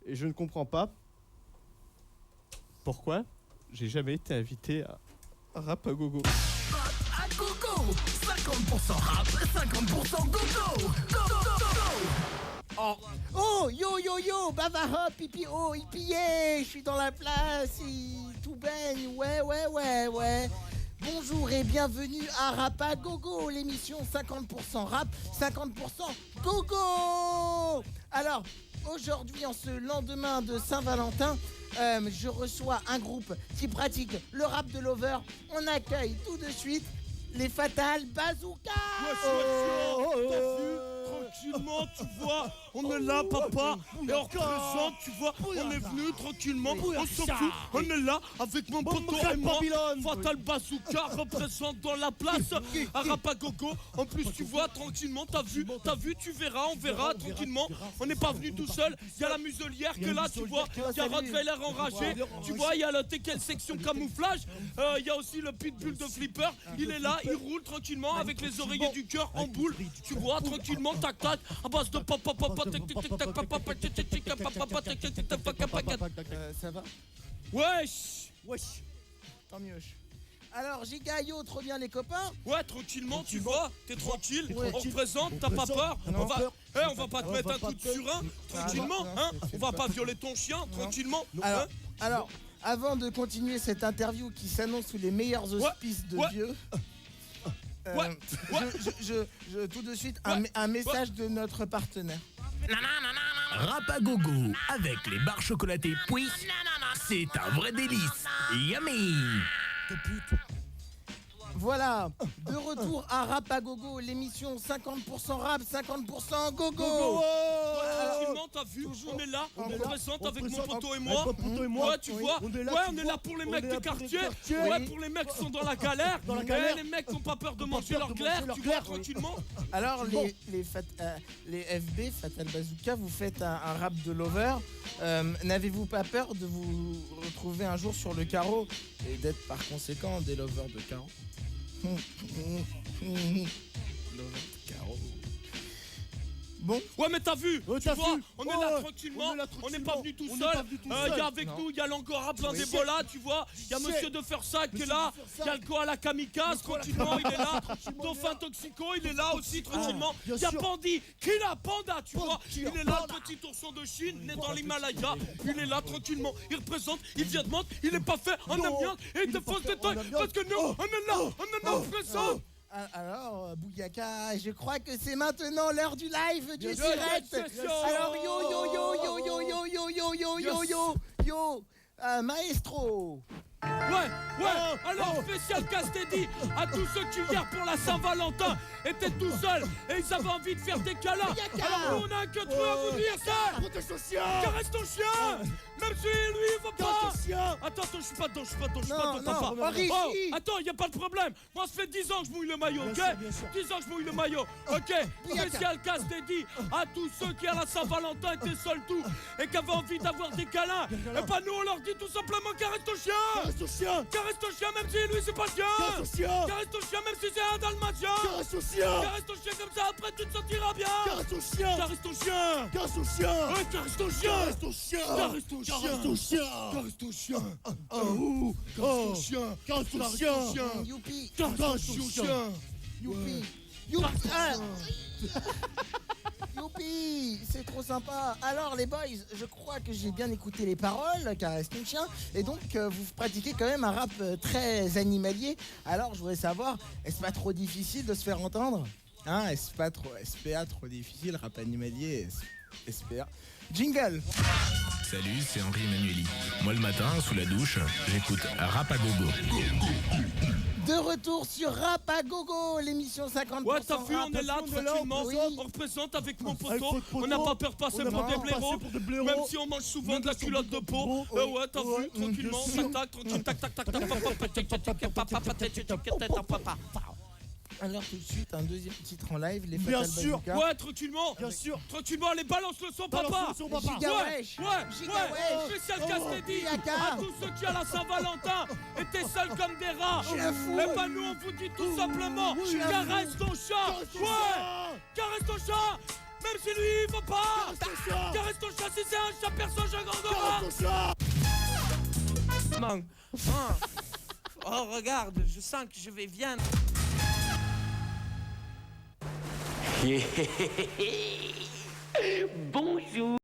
Et je ne comprends pas pourquoi j'ai jamais été invité à Rap à Gogo. Rap à Gogo, 50% rap, 50% Gogo. Go, go, go. Oh, yo, bava hop, pipi, oh, hippie, je suis dans la place, tout baigne, ouais. Bonjour et bienvenue à Rap à Gogo, l'émission 50% rap, 50% Gogo. Alors, aujourd'hui, en ce lendemain de Saint-Valentin, je reçois un groupe qui pratique le rap de Lover. On accueille tout de suite les Fatal Bazooka. Tranquillement, tu vois, on est là, papa, et on représente, tu vois, on est venu tranquillement, on s'en fout, on est là avec mon poteau et moi, Fatal Bazooka représente dans la place, à Rap à Gogo. En plus, tu vois, tranquillement, t'as vu, tu verras, on verra tranquillement. On n'est pas venu tout seul, il y a la muselière que là, tu vois, il y a Rottweiler enragé, tu vois, il y a le TKL section camouflage, il y a aussi le pitbull de Flipper, il est là, il roule tranquillement avec les oreillers du cœur en boule, tu vois, tranquillement, tac tac, à base de papa, Ça va? wesh. Tant mieux. Alors, Giga, yo, trop bien les copains. Ouais, tranquillement, tu vois, t'es tranquille, Ouais. on représente, t'as pas peur, on va pas te mettre un coup de surin, tranquillement, hein, on va pas violer ton chien, tranquillement, hein. Alors, avant de continuer cette interview qui s'annonce sous les meilleurs auspices de Dieu, tout de suite, un message de notre partenaire. Rap à Gogo, avec les barres chocolatées Pouic, c'est un vrai délice. Yummy. Voilà, de retour à Rap à Gogo, l'émission 50% rap, 50% gogo. Tranquillement, t'as vu, on est là, on représente avec mon poteau et moi. Ouais, tu vois, on est là pour les mecs du quartier, ouais, pour les mecs qui sont dans la galère, les mecs qui n'ont pas peur de manger leur glaire, tu vois, tranquillement. Alors, les FB, Fatal Bazooka, vous faites un rap de Lover. N'avez-vous pas peur de vous retrouver un jour sur le carreau et d'être par conséquent des lovers de carreau? Lover de carreau. Bon. Ouais, mais t'as vu, tu vois, on est là tranquillement, on n'est pas venu tout seul. Il y a avec nous, il y a l'Angora plein d'Ebola, tu vois. Il y a Monsieur de Fursac qui est là, il y a le Koala Kamikaze, tranquillement, il est là. Dauphin Toxico, il est là aussi, tranquillement. Il y a Pandi, Killa Panda, tu vois. Il est là, le petit ourson de Chine, né dans l'Himalaya. Il est là, tranquillement, il représente, il vient de Mantes, il n'est pas fait en amiante et il défonce des toiles. Parce que nous, on est là, on présent. Alors, Bouyaka, je crois que c'est maintenant l'heure du live du direct. Alors, yo, maestro. Ouais, alors spécial casse-dédié à tous ceux qui viennent pour la Saint-Valentin étaient tout seuls et ils avaient envie de faire des câlins. Alors nous on a que truc à vous dire ça. Protège ton chien. Caresse ton chien. Même si lui il va pas. Attends, je suis pas dedans, papa. Oh, attends, y a pas de problème. Moi ça fait 10 ans que je mouille le maillot, ok? 10 ans que je mouille le maillot, ok? Spécial casse-dédié à tous ceux qui à la Saint-Valentin étaient seuls tout et qui avaient envie d'avoir des câlins. Et bah nous on leur dit tout simplement caresse ton chien. Caresse ton chien même si lui c'est pas chien. Caresse ton chien même si c'est un dalmatien. Caresse ton chien comme ça après tu te sentiras bien. Caresse ton chien. Ouais, caresse ton chien. Caresse ton chien. Caresse ton chien. Caresse ton chien. Caresse ton chien. Caresse ton chien. Caresse ton chien. Youpi. Caresse ton chien. Youpi. Youpi, c'est trop sympa. Alors les boys, je crois que j'ai bien écouté les paroles, caresse ton chien, et donc vous pratiquez quand même un rap très animalier. Alors je voudrais savoir, est-ce pas trop difficile de se faire entendre? Hein, est-ce pas trop SPA trop difficile, rap animalier, SPA. Jingle. Salut, c'est Henri Emmanueli. Moi le matin, sous la douche, j'écoute Rap à Gogo. De retour sur Rap à Gogo, l'émission 50%. Ouais, t'as vu, on est là tranquillement, oui. on représente avec mon poteau, on n'a pas peur de passer pour des blaireaux, même si on mange souvent de la culotte de peau. Ouais, t'as vu, tranquillement, tac, tranquille, tac, Alors tout de suite, un deuxième titre en live, les Bien Fatal sûr. Bazooka. Ouais, tranquillement, tranquillement, allez, balance le son, papa. Giga wesh. Ouais, spécial casse-dédié à tous ceux qui à la Saint-Valentin étaient seuls comme des rats. Et bah nous on vous dit tout simplement, caresse ton chat. Ouais, caresse ton chat. Même si lui il veut pas. Caresse ton chat, si c'est un chat, personne, j'ai un grand Maman. Oh, regarde, je sens que je vais bien. Bonjour.